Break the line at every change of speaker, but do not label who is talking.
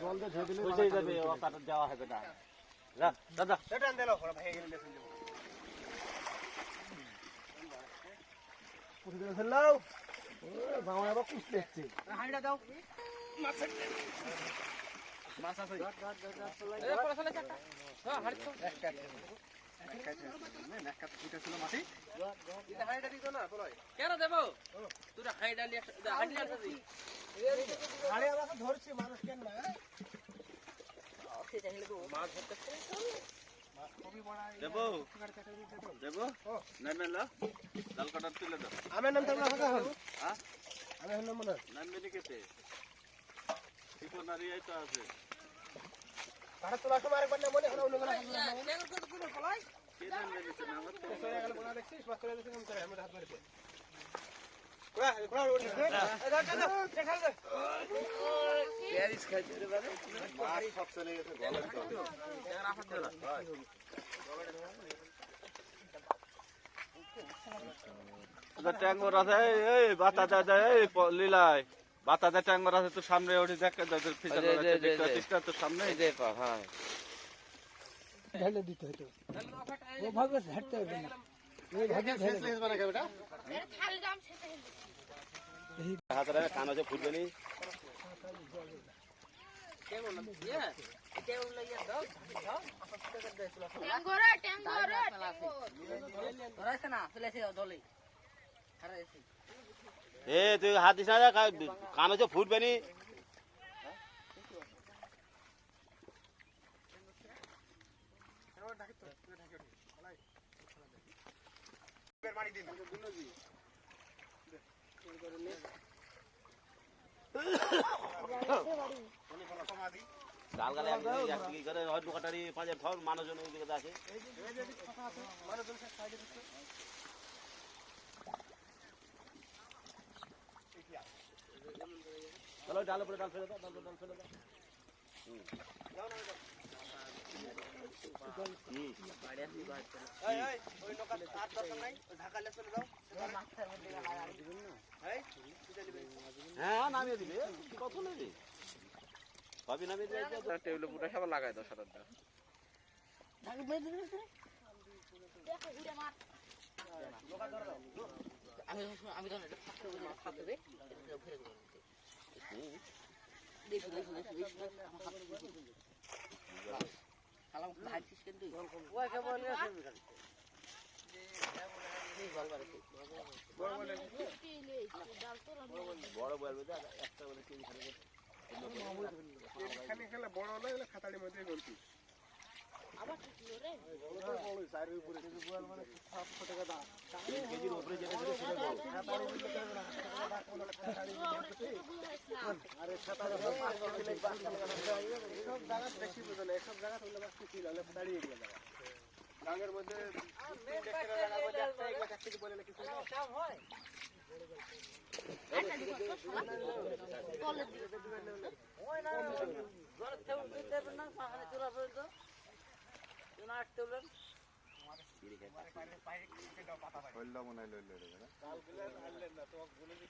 জল দিয়ে ধুয়ে দিলে বুঝেই যাবে ও কাটা দেওয়া হবে না। যা দাদা
এটা আন দিলো ভাই গেলে লেসন দেব পুরো দিন ফেললাও ও বাবা আবার কুছ দেখছে হাইড়া দাও মাছ আছে এ পড়া চলে চাটা হ্যাঁ হাড়ছো একটা একটা ফুটা ছিল মাটি এটা হাইড়া দিতো না বলই কেন দেব তুই হাইড়া লিয়ে হাইড়া দিবি হাড়ে আমাকে ধরছে মানুষ কেন না ওকে চাইলে তো মাছ ধরতে মাছ কবি বড়া দেবো দেবো নাই মেলা জাল কাটা তুলে দাও আমি নাম তো লাগা হল হ্যাঁ আমি নাম মনে নাম মেনে কেতে ঠিকানা রিয়াই তো আছে কাটা তোলা সময় আরেকবার না মনে হলো ওগুলো কেন কত কোন ফলাই কে নাম মেনেছে না আমার তো সরে গেল বলা দেখছিস বাস করে দিছিলাম করে আমি হাত মারতে কোড়া কোড়া ওড়ি দেখা দে প্যারিস খাইতে রে বাবা মাছ সব চলে গেছে গলার তো এর আফাত দেলা
এটা ট্যাঙ্গর আছে এই বাতা দাদা এই লীলাই বাতা দা ট্যাঙ্গর আছে তো সামনে ওঠে দেখ তোর পিছনে আছে দেখতে চেষ্টা তো সামনে এই দেখো হ্যাঁ
ঢেলে দিতে হতো ও ভাবে হাঁটতে হবে না এই ভাগে শেষ লেস বানা কে বেটা এর খালি দাম শেষ এই
হাতরে কান আছে ফুটবে নি
কেমন ইয়া এটা ওলা ইয়া দাও দাও
ট্যাঙ্গরা ট্যাঙ্গরা
ধরাছ না চলে এসে দলে আরে এসে
এ তুই হাত দিস না কান আছে ফুটবে নি ডাল গালে একদিকে করে হয়তো কাটারি পাঁচের ধর মানুষজন ওই দিকে আছে চলো ডাল উপরে ডাল ফেলে দাও ডাল ফেলে দাও
ওই নৌকা আর দরকার নাই ওই ঢাকালে চলে যাও মাছের মধ্যে
হ্যাঁ নামিয়ে দিবে কত নেবে ভাবি নামিয়ে দিবে টেবিলে পুরো সব লাগাই দাও সারাটা
ঢাকা বেঁধে দিতে দেখো ঘুরে মার
আমি তো এটা ফাঁকতে দে এটা ফেলে দেব দেখো আমার হাত কালাম ভাইছিস কিন্তু ওই কে বলে আসবি খালি এই বলবারে
বড় বলবে যা একটা বলে তিন
খালি খেলা বড় হলো এগুলো খাতাড়ির মধ্যে গলতি
আবার ঠিক রে
বড় চারের উপরে কিন্তু বল মানে 700 টাকা দাম
3 কেজির উপরে যেটা ছিল সেটা বড়
খাতাড়ি বিক্রি করবে না খাতাড়ি আরে খাতাড়ি 500 কিলো সব জায়গা দেখি বুঝো না সব জায়গা হলো বাস কি হলো খাতাড়ি এরিয়া জায়গা গাঙ্গের মধ্যে 3 টাকা জায়গা মধ্যে একটা এক লাখ টাকা বলে কিছু না কাম হয় ওই না ঘর থেকে দিতে না পাহাড়ে চলা পড়ে তো না আটতে বলেন
হইলো মনে হইলো রে
কালগুলো আনলেন না তো বলে দিই